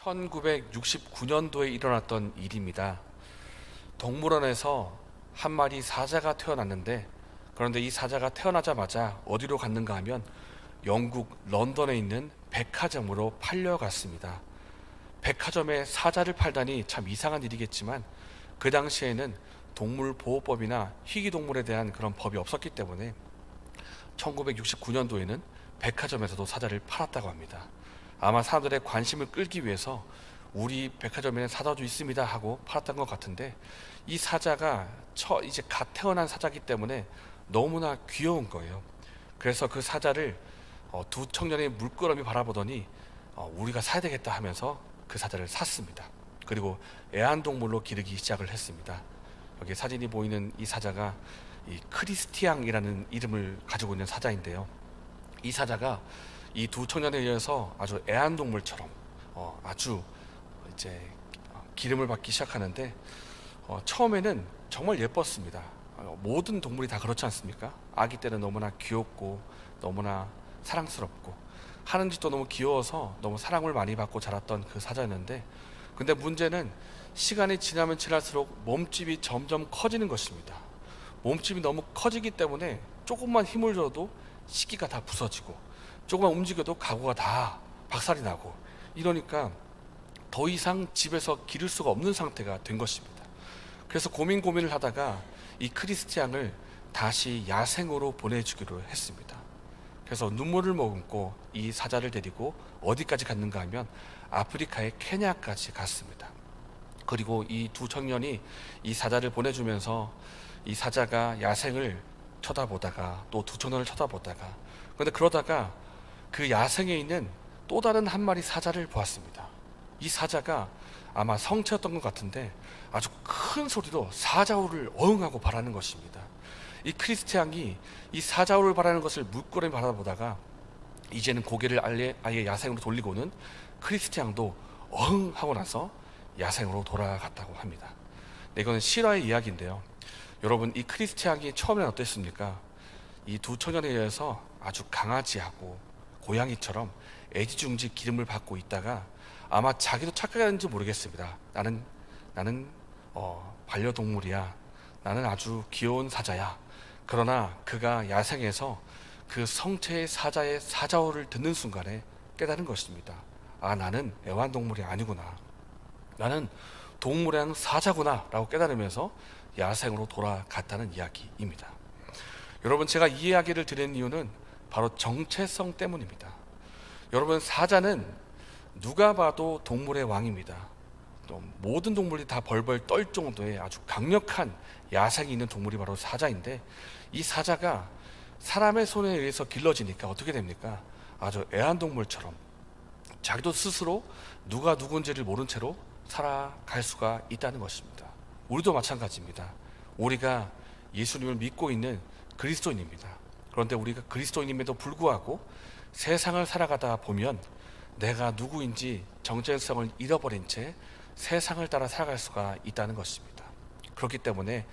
1969년도에 일어났던 일입니다. 동물원에서 한 마리 사자가 태어났는데, 그런데 이 사자가 태어나자마자 어디로 갔는가 하면 영국 런던에 있는 백화점으로 팔려갔습니다. 백화점에 사자를 팔다니 참 이상한 일이겠지만, 그 당시에는 동물보호법이나 희귀동물에 대한 그런 법이 없었기 때문에 1969년도에는 백화점에서도 사자를 팔았다고 합니다. 아마 사람들의 관심을 끌기 위해서 우리 백화점에는 사자도 있습니다 하고 팔았던 것 같은데, 이 사자가 이제 갓 태어난 사자기 때문에 너무나 귀여운 거예요. 그래서 그 사자를 두 청년의 물끄러미 바라보더니 우리가 사야 되겠다 하면서 그 사자를 샀습니다. 그리고 애완동물로 기르기 시작을 했습니다. 여기 사진이 보이는 이 사자가 이 크리스티앙이라는 이름을 가지고 있는 사자인데요, 이 사자가 이 두 청년에 의해서 아주 애완동물처럼 아주 이제 기름을 받기 시작하는데, 처음에는 정말 예뻤습니다. 모든 동물이 다 그렇지 않습니까? 아기 때는 너무나 귀엽고 너무나 사랑스럽고 하는 짓도 너무 귀여워서 너무 사랑을 많이 받고 자랐던 그 사자였는데, 근데 문제는 시간이 지나면 지날수록 몸집이 점점 커지는 것입니다. 몸집이 너무 커지기 때문에 조금만 힘을 줘도 식기가 다 부서지고, 조금만 움직여도 가구가 다 박살이 나고, 이러니까 더 이상 집에서 기를 수가 없는 상태가 된 것입니다. 그래서 고민을 하다가 이 크리스티앙을 다시 야생으로 보내주기로 했습니다. 그래서 눈물을 머금고 이 사자를 데리고 어디까지 갔는가 하면 아프리카의 케냐까지 갔습니다. 그리고 이 두 청년이 이 사자를 보내주면서 이 사자가 야생을 쳐다보다가 또 두 청년을 쳐다보다가, 그런데 그러다가 그 야생에 있는 또 다른 한 마리 사자를 보았습니다. 이 사자가 아마 성체였던 것 같은데 아주 큰 소리로 사자우를 어흥하고 바라는 것입니다. 이 크리스티앙이 이 사자우를 바라는 것을 물끄러미 바라보다가 이제는 고개를 아예 야생으로 돌리고는 크리스티앙도 어흥하고 나서 야생으로 돌아갔다고 합니다. 네, 이거는 실화의 이야기인데요, 여러분, 이 크리스티앙이 처음에는 어땠습니까? 이 두 청년에 의해서 아주 강아지하고 고양이처럼 애지중지 기름을 받고 있다가 아마 자기도 착각했는지 모르겠습니다. 나는 반려동물이야, 나는 아주 귀여운 사자야. 그러나 그가 야생에서 그 성체의 사자의 사자어를 듣는 순간에 깨달은 것입니다. 아, 나는 애완동물이 아니구나, 나는 동물의 사자구나 라고 깨달으면서 야생으로 돌아갔다는 이야기입니다. 여러분, 제가 이 이야기를 드리는 이유는 바로 정체성 때문입니다. 여러분, 사자는 누가 봐도 동물의 왕입니다. 또 모든 동물이 다 벌벌 떨 정도의 아주 강력한 야생이 있는 동물이 바로 사자인데, 이 사자가 사람의 손에 의해서 길러지니까 어떻게 됩니까? 아주 애완동물처럼 자기도 스스로 누가 누군지를 모른 채로 살아갈 수가 있다는 것입니다. 우리도 마찬가지입니다. 우리가 예수님을 믿고 있는 그리스도인입니다. 그런데 우리가 그리스도인임에도 불구하고 세상을 살아가다 보면 내가 누구인지 정체성을 잃어버린 채 세상을 따라 살아갈 수가 있다는 것입니다. 그렇기 때문에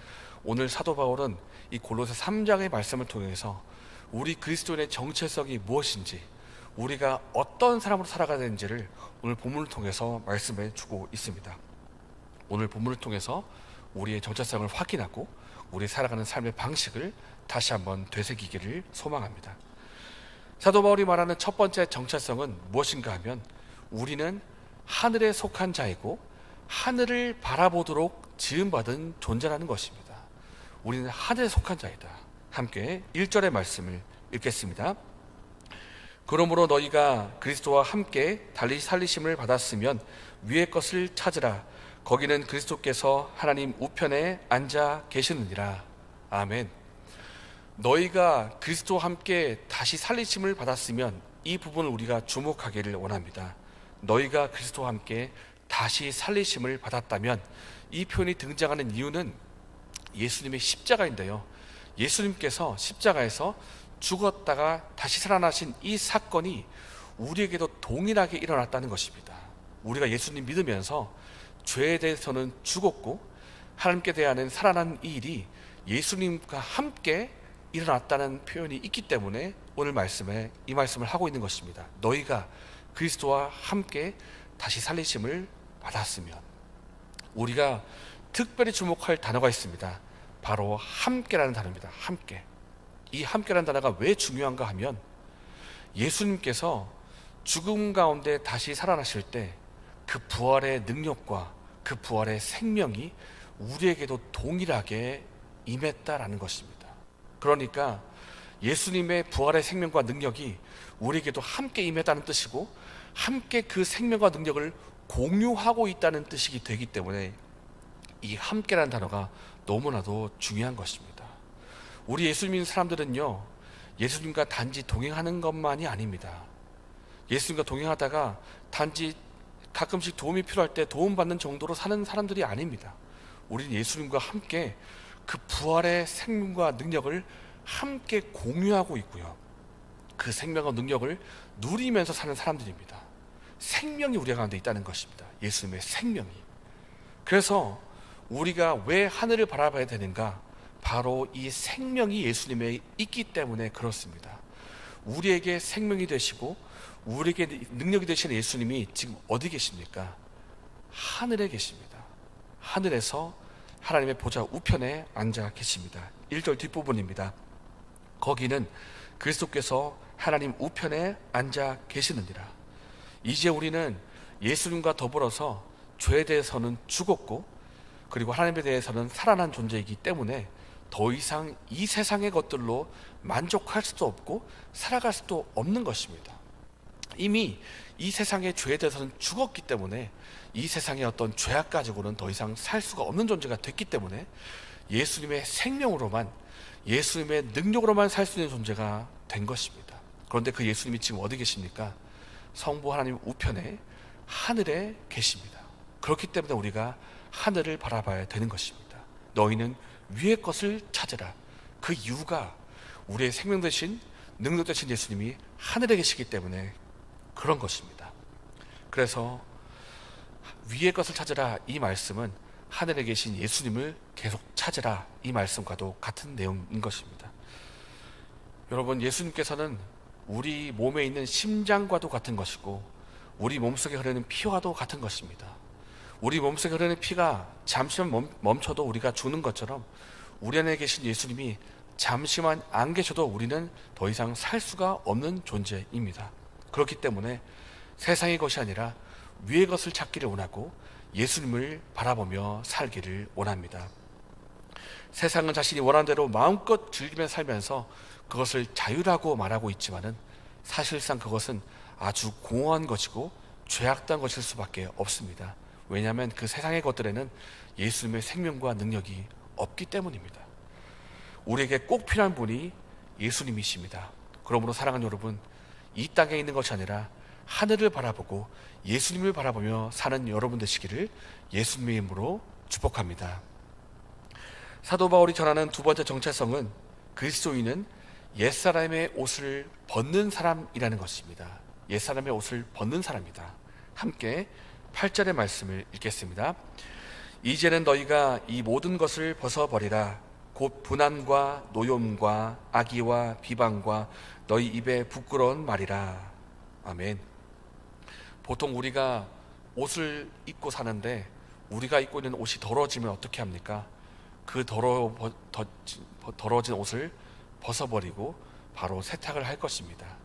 오늘 사도 바울은 이 골로새 3장의 말씀을 통해서 우리 그리스도인의 정체성이 무엇인지, 우리가 어떤 사람으로 살아가야 되는지를 오늘 본문을 통해서 말씀해 주고 있습니다. 오늘 본문을 통해서 우리의 정체성을 확인하고 우리 살아가는 삶의 방식을 다시 한번 되새기기를 소망합니다. 사도 바울이 말하는 첫 번째 정체성은 무엇인가 하면, 우리는 하늘에 속한 자이고 하늘을 바라보도록 지음받은 존재라는 것입니다. 우리는 하늘에 속한 자이다. 함께 1절의 말씀을 읽겠습니다. 그러므로 너희가 그리스도와 함께 달리 살리심을 받았으면 위의 것을 찾으라. 거기는 그리스도께서 하나님 우편에 앉아 계시느니라. 아멘. 너희가 그리스도와 함께 다시 살리심을 받았으면, 이 부분을 우리가 주목하기를 원합니다. 너희가 그리스도와 함께 다시 살리심을 받았다면, 이 표현이 등장하는 이유는 예수님의 십자가인데요, 예수님께서 십자가에서 죽었다가 다시 살아나신 이 사건이 우리에게도 동일하게 일어났다는 것입니다. 우리가 예수님 믿으면서 죄에 대해서는 죽었고 하나님께 대하는 살아난 이 일이 예수님과 함께 일어났다는 표현이 있기 때문에 오늘 말씀에 이 말씀을 하고 있는 것입니다. 너희가 그리스도와 함께 다시 살리심을 받았으면, 우리가 특별히 주목할 단어가 있습니다. 바로 함께라는 단어입니다. 함께. 이 함께라는 단어가 왜 중요한가 하면, 예수님께서 죽음 가운데 다시 살아나실 때 그 부활의 능력과 그 부활의 생명이 우리에게도 동일하게 임했다라는 것입니다. 그러니까 예수님의 부활의 생명과 능력이 우리에게도 함께 임했다는 뜻이고, 함께 그 생명과 능력을 공유하고 있다는 뜻이 되기 때문에 이 함께라는 단어가 너무나도 중요한 것입니다. 우리 예수 믿는 사람들은요, 예수님과 단지 동행하는 것만이 아닙니다. 예수님과 동행하다가 단지 가끔씩 도움이 필요할 때 도움받는 정도로 사는 사람들이 아닙니다. 우리는 예수님과 함께 그 부활의 생명과 능력을 함께 공유하고 있고요, 그 생명과 능력을 누리면서 사는 사람들입니다. 생명이 우리 가운데 있다는 것입니다. 예수님의 생명이. 그래서 우리가 왜 하늘을 바라봐야 되는가? 바로 이 생명이 예수님에 있기 때문에 그렇습니다. 우리에게 생명이 되시고 우리에게 능력이 되시는 예수님이 지금 어디 계십니까? 하늘에 계십니다. 하늘에서 하나님의 보좌 우편에 앉아 계십니다. 1절 뒷부분입니다. 거기는 그리스도께서 하나님 우편에 앉아 계시느니라. 이제 우리는 예수님과 더불어서 죄에 대해서는 죽었고, 그리고 하나님에 대해서는 살아난 존재이기 때문에 더 이상 이 세상의 것들로 만족할 수도 없고 살아갈 수도 없는 것입니다. 이미 이 세상의 죄에 대해서는 죽었기 때문에 이 세상의 어떤 죄악 가지고는 더 이상 살 수가 없는 존재가 됐기 때문에 예수님의 생명으로만, 예수님의 능력으로만 살 수 있는 존재가 된 것입니다. 그런데 그 예수님이 지금 어디 계십니까? 성부 하나님 우편에 하늘에 계십니다. 그렇기 때문에 우리가 하늘을 바라봐야 되는 것입니다. 너희는 위의 것을 찾으라. 그 이유가 우리의 생명 되신, 능력 되신 예수님이 하늘에 계시기 때문에 그런 것입니다. 그래서 위의 것을 찾으라, 이 말씀은 하늘에 계신 예수님을 계속 찾으라, 이 말씀과도 같은 내용인 것입니다. 여러분, 예수님께서는 우리 몸에 있는 심장과도 같은 것이고 우리 몸속에 흐르는 피와도 같은 것입니다. 우리 몸속에 흐르는 피가 잠시만 멈춰도 우리가 죽는 것처럼 우리 안에 계신 예수님이 잠시만 안 계셔도 우리는 더 이상 살 수가 없는 존재입니다. 그렇기 때문에 세상의 것이 아니라 위의 것을 찾기를 원하고 예수님을 바라보며 살기를 원합니다. 세상은 자신이 원하는 대로 마음껏 즐기며 살면서 그것을 자유라고 말하고 있지만은 사실상 그것은 아주 공허한 것이고 죄악된 것일 수밖에 없습니다. 왜냐하면 그 세상의 것들에는 예수님의 생명과 능력이 없기 때문입니다. 우리에게 꼭 필요한 분이 예수님이십니다. 그러므로 사랑하는 여러분, 이 땅에 있는 것이 아니라 하늘을 바라보고 예수님을 바라보며 사는 여러분 되시기를 예수님의 이름으로 축복합니다. 사도 바울이 전하는 두 번째 정체성은 그리스도인은 옛사람의 옷을 벗는 사람이라는 것입니다. 옛사람의 옷을 벗는 사람이다. 함께 8절의 말씀을 읽겠습니다. 이제는 너희가 이 모든 것을 벗어버리라. 곧 분한과 노염과 악의와 비방과 너희 입에 부끄러운 말이라. 아멘. 보통 우리가 옷을 입고 사는데 우리가 입고 있는 옷이 더러워지면 어떻게 합니까? 그 더러워진 옷을 벗어버리고 바로 세탁을 할 것입니다.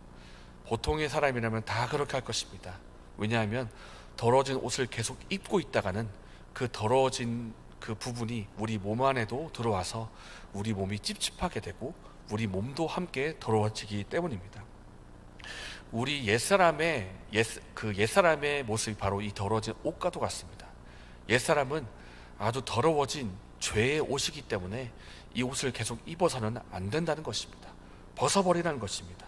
보통의 사람이라면 다 그렇게 할 것입니다. 왜냐하면 더러워진 옷을 계속 입고 있다가는 그 더러워진 그 부분이 우리 몸 안에도 들어와서 우리 몸이 찝찝하게 되고 우리 몸도 함께 더러워지기 때문입니다. 우리 옛사람의 모습이 바로 이 더러워진 옷과도 같습니다. 옛사람은 아주 더러워진 죄의 옷이기 때문에 이 옷을 계속 입어서는 안 된다는 것입니다. 벗어버리라는 것입니다.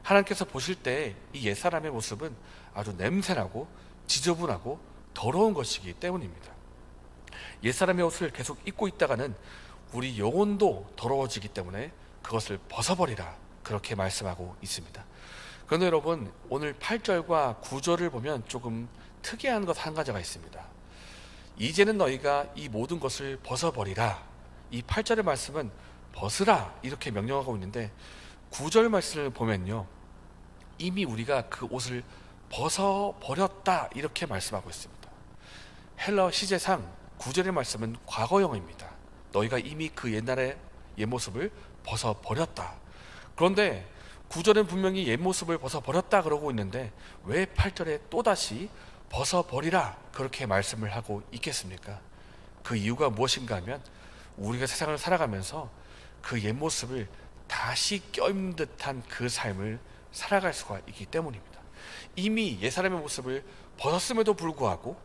하나님께서 보실 때 이 옛사람의 모습은 아주 냄새나고 지저분하고 더러운 것이기 때문입니다. 옛사람의 옷을 계속 입고 있다가는 우리 영혼도 더러워지기 때문에 그것을 벗어버리라, 그렇게 말씀하고 있습니다. 그런데 여러분, 오늘 8절과 9절을 보면 조금 특이한 것 한 가지가 있습니다. 이제는 너희가 이 모든 것을 벗어버리라. 이 8절의 말씀은 벗으라 이렇게 명령하고 있는데 9절 말씀을 보면요, 이미 우리가 그 옷을 벗어버렸다 이렇게 말씀하고 있습니다. 헬라어 시제상 9절의 말씀은 과거형입니다. 너희가 이미 그 옛날의 옛 모습을 벗어버렸다. 그런데 9절은 분명히 옛 모습을 벗어버렸다 그러고 있는데 왜 8절에 또다시 벗어버리라 그렇게 말씀을 하고 있겠습니까? 그 이유가 무엇인가 하면 우리가 세상을 살아가면서 그 옛 모습을 다시 껴입는 듯한 그 삶을 살아갈 수가 있기 때문입니다. 이미 옛사람의 모습을 벗었음에도 불구하고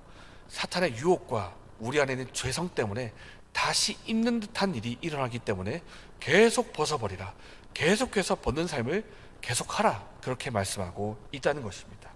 사탄의 유혹과 우리 안에 있는 죄성 때문에 다시 입는 듯한 일이 일어나기 때문에 계속 벗어버리라, 계속해서 벗는 삶을 계속하라 그렇게 말씀하고 있다는 것입니다.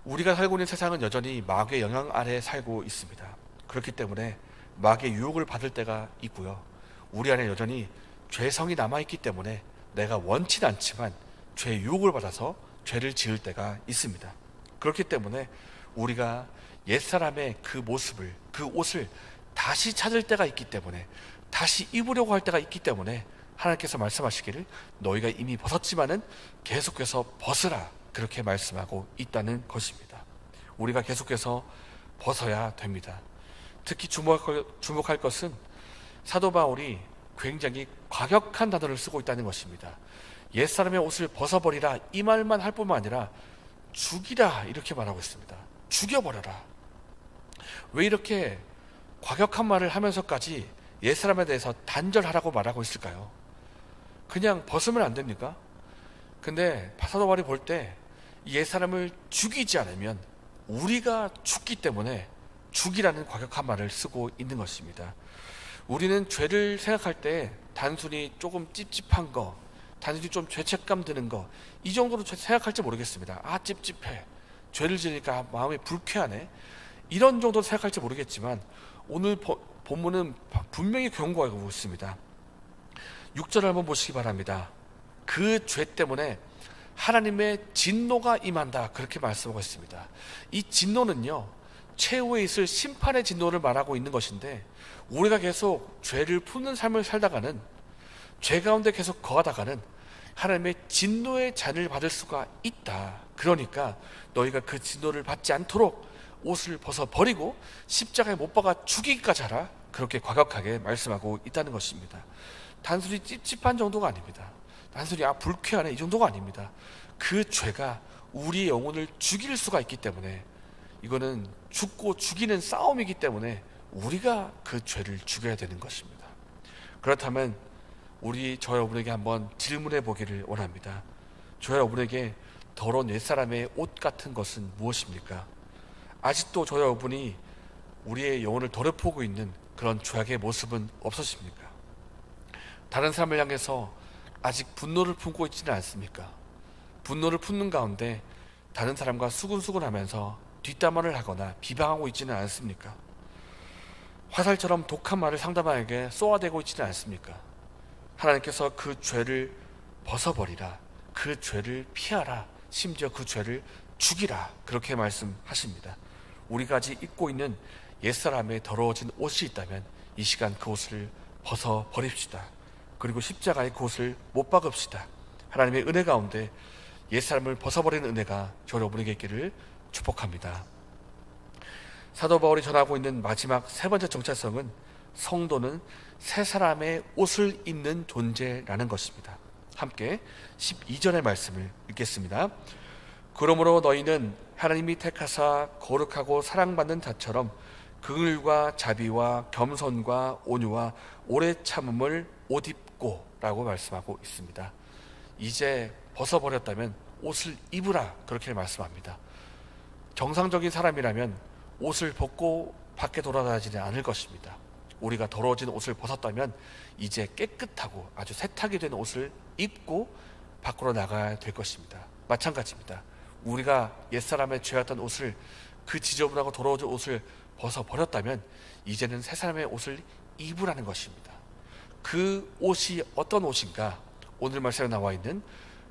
우리가 살고 있는 세상은 여전히 마귀의 영향 아래에 살고 있습니다. 그렇기 때문에 마귀의 유혹을 받을 때가 있고요, 우리 안에 여전히 죄성이 남아있기 때문에 내가 원치 않지만 죄의 유혹을 받아서 죄를 지을 때가 있습니다. 그렇기 때문에 우리가 옛사람의 그 모습을, 그 옷을 다시 찾을 때가 있기 때문에, 다시 입으려고 할 때가 있기 때문에 하나님께서 말씀하시기를 너희가 이미 벗었지만은 계속해서 벗으라 그렇게 말씀하고 있다는 것입니다. 우리가 계속해서 벗어야 됩니다. 특히 주목할 것은 사도 바울이 굉장히 과격한 단어를 쓰고 있다는 것입니다. 옛사람의 옷을 벗어버리라 이 말만 할 뿐만 아니라 죽이라 이렇게 말하고 있습니다. 죽여버려라. 왜 이렇게 과격한 말을 하면서까지 옛사람에 대해서 단절하라고 말하고 있을까요? 그냥 벗으면 안 됩니까? 근데 사도 바울이 볼 때 옛사람을 죽이지 않으면 우리가 죽기 때문에 죽이라는 과격한 말을 쓰고 있는 것입니다. 우리는 죄를 생각할 때 단순히 조금 찝찝한 거, 단순히 좀 죄책감 드는 거, 이 정도로 생각할지 모르겠습니다. 아, 찝찝해, 죄를 지으니까 마음이 불쾌하네, 이런 정도로 생각할지 모르겠지만 오늘 본문은 분명히 경고하고 있습니다. 6절을 한번 보시기 바랍니다. 그 죄 때문에 하나님의 진노가 임한다 그렇게 말씀하고 있습니다. 이 진노는요, 최후에 있을 심판의 진노를 말하고 있는 것인데, 우리가 계속 죄를 푸는 삶을 살다가는, 죄 가운데 계속 거하다가는 하나님의 진노의 잔을 받을 수가 있다. 그러니까 너희가 그 진노를 받지 않도록 옷을 벗어버리고 십자가에 못 박아 죽이기까지 하라 그렇게 과격하게 말씀하고 있다는 것입니다. 단순히 찝찝한 정도가 아닙니다. 단순히 불쾌하네 이 정도가 아닙니다. 그 죄가 우리의 영혼을 죽일 수가 있기 때문에, 이거는 죽고 죽이는 싸움이기 때문에 우리가 그 죄를 죽여야 되는 것입니다. 그렇다면 저 여러분에게 한번 질문해 보기를 원합니다. 저 여러분에게 더러운 옛사람의 옷 같은 것은 무엇입니까? 아직도 저 여러분이 우리의 영혼을 더럽히고 있는 그런 죄악의 모습은 없으십니까? 다른 사람을 향해서 아직 분노를 품고 있지는 않습니까? 분노를 품는 가운데 다른 사람과 수근수근하면서 뒷담화를 하거나 비방하고 있지는 않습니까? 화살처럼 독한 말을 상대방에게 쏘아대고 있지는 않습니까? 하나님께서 그 죄를 벗어버리라, 그 죄를 피하라, 심지어 그 죄를 죽이라 그렇게 말씀하십니다. 우리가 아직 입고 있는 옛사람의 더러워진 옷이 있다면 이 시간 그 옷을 벗어버립시다. 그리고 십자가에 그 옷을 못 박읍시다. 하나님의 은혜 가운데 옛사람을 벗어버리는 은혜가 저 여러분에게 있기를 축복합니다. 사도 바울이 전하고 있는 마지막 세 번째 정체성은 성도는 새 사람의 옷을 입는 존재라는 것입니다. 함께 12절의 말씀을 읽겠습니다. 그러므로 너희는 하나님이 택하사 거룩하고 사랑받는 자처럼 긍휼과 자비와 겸손과 온유와 오래 참음을 옷 입고 라고 말씀하고 있습니다. 이제 벗어버렸다면 옷을 입으라 그렇게 말씀합니다. 정상적인 사람이라면 옷을 벗고 밖에 돌아다니지는 않을 것입니다. 우리가 더러워진 옷을 벗었다면 이제 깨끗하고 아주 세탁이 된 옷을 입고 밖으로 나가야 될 것입니다. 마찬가지입니다. 우리가 옛사람의 죄였던 옷을, 그 지저분하고 더러워진 옷을 벗어버렸다면 이제는 새 사람의 옷을 입으라는 것입니다. 그 옷이 어떤 옷인가? 오늘 말씀에 나와 있는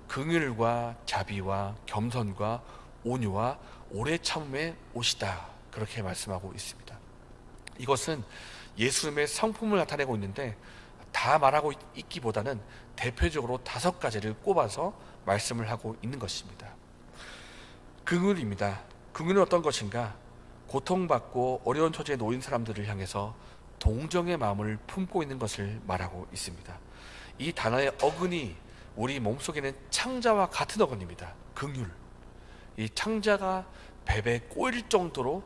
긍휼과 자비와 겸손과 온유와 오래 참음의 옷이다 그렇게 말씀하고 있습니다. 이것은 예수님의 성품을 나타내고 있는데, 다 말하고 있기보다는 대표적으로 5가지를 꼽아서 말씀을 하고 있는 것입니다. 긍휼입니다. 긍휼은 어떤 것인가? 고통받고 어려운 처지에 놓인 사람들을 향해서 동정의 마음을 품고 있는 것을 말하고 있습니다. 이 단어의 어근이 우리 몸속에는 창자와 같은 어근입니다. 긍휼. 이 창자가 베베 꼬일 정도로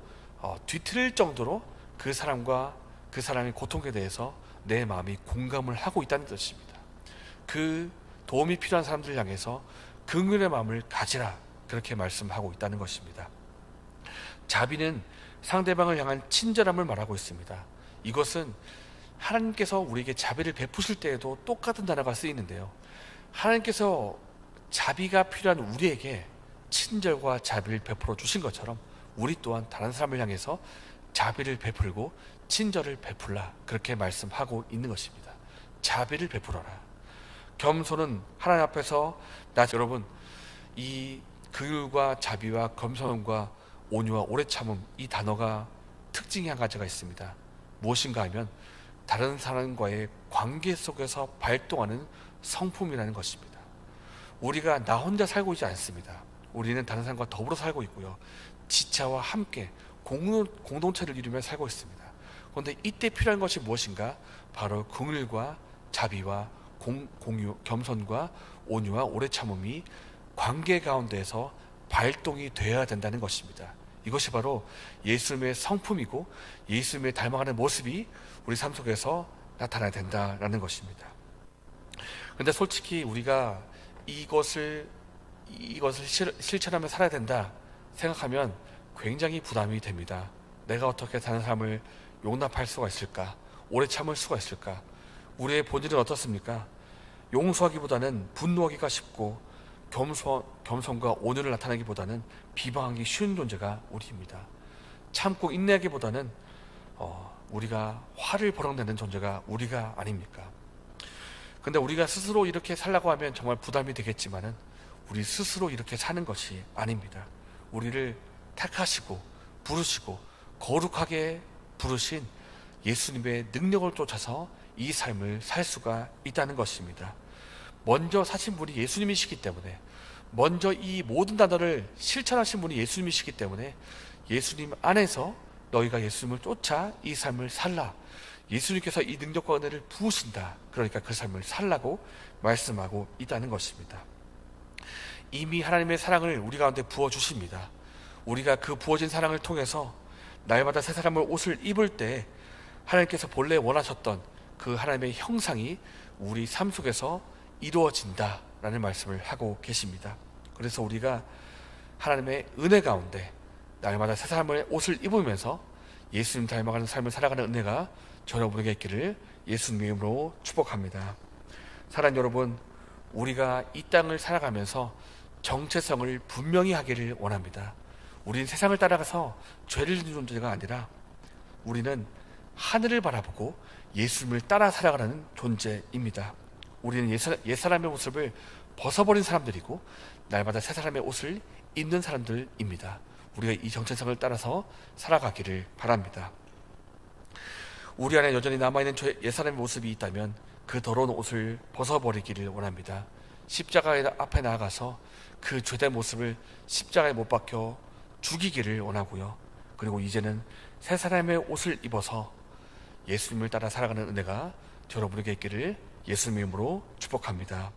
뒤틀릴 정도로 그 사람의 고통에 대해서 내 마음이 공감을 하고 있다는 뜻입니다. 그 도움이 필요한 사람들을 향해서 긍휼의 마음을 가지라, 그렇게 말씀하고 있다는 것입니다. 자비는 상대방을 향한 친절함을 말하고 있습니다. 이것은 하나님께서 우리에게 자비를 베푸실 때에도 똑같은 단어가 쓰이는데요, 하나님께서 자비가 필요한 우리에게 친절과 자비를 베풀어 주신 것처럼 우리 또한 다른 사람을 향해서 자비를 베풀고 친절을 베풀라, 그렇게 말씀하고 있는 것입니다. 자비를 베풀어라. 겸손은 하나님 앞에서 여러분, 이 긍휼과 자비와 겸손과 온유와 오래 참음, 이 단어가 특징이 한 가지가 있습니다. 무엇인가 하면 다른 사람과의 관계 속에서 발동하는 성품이라는 것입니다. 우리가 나 혼자 살고 있지 않습니다. 우리는 다른 사람과 더불어 살고 있고요, 지체와 함께 공동체를 이루며 살고 있습니다. 그런데 이때 필요한 것이 무엇인가? 바로 긍휼과 자비와 공유, 겸손과 온유와 오래 참음이 관계 가운데에서 발동이 되어야 된다는 것입니다. 이것이 바로 예수님의 성품이고 예수님의 닮아가는 모습이 우리 삶 속에서 나타나야 된다는 것입니다. 그런데 솔직히 우리가 이것을 실천하며 살아야 된다 생각하면 굉장히 부담이 됩니다. 내가 어떻게 다른 사람을 용납할 수가 있을까? 오래 참을 수가 있을까? 우리의 본질은 어떻습니까? 용서하기보다는 분노하기가 쉽고 겸손과 온유를 나타내기보다는 비방하기 쉬운 존재가 우리입니다. 참고 인내하기보다는 우리가 화를 버럭내는 존재가 우리가 아닙니까? 근데 우리가 스스로 이렇게 살라고 하면 정말 부담이 되겠지만은 우리 스스로 이렇게 사는 것이 아닙니다. 우리를 택하시고 부르시고 거룩하게 부르신 예수님의 능력을 쫓아서 이 삶을 살 수가 있다는 것입니다. 먼저 사신 분이 예수님이시기 때문에, 먼저 이 모든 단어를 실천하신 분이 예수님이시기 때문에 예수님 안에서 너희가 예수님을 쫓아 이 삶을 살라, 예수님께서 이 능력과 은혜를 부으신다, 그러니까 그 삶을 살라고 말씀하고 있다는 것입니다. 이미 하나님의 사랑을 우리 가운데 부어주십니다. 우리가 그 부어진 사랑을 통해서 날마다 새 사람을 옷을 입을 때 하나님께서 본래 원하셨던 그 하나님의 형상이 우리 삶 속에서 이루어진다라는 말씀을 하고 계십니다. 그래서 우리가 하나님의 은혜 가운데 날마다 새 사람의 옷을 입으면서 예수님 닮아가는 삶을 살아가는 은혜가 여러분에게 있기를 예수님의 이름으로 축복합니다. 사랑하는 여러분, 우리가 이 땅을 살아가면서 정체성을 분명히 하기를 원합니다. 우리는 세상을 따라가서 죄를 짓는 존재가 아니라 우리는 하늘을 바라보고 예수님을 따라 살아가는 존재입니다. 우리는 옛사람의 모습을 벗어버린 사람들이고 날마다 새 사람의 옷을 입는 사람들입니다. 우리가 이 정체성을 따라서 살아가기를 바랍니다. 우리 안에 여전히 남아있는 옛사람의 모습이 있다면 그 더러운 옷을 벗어버리기를 원합니다. 십자가 앞에 나아가서 그 죄된 모습을 십자가에 못 박혀 죽이기를 원하고요. 그리고 이제는 새 사람의 옷을 입어서 예수님을 따라 살아가는 은혜가 여러분에게 있기를 예수님의 이름으로 축복합니다.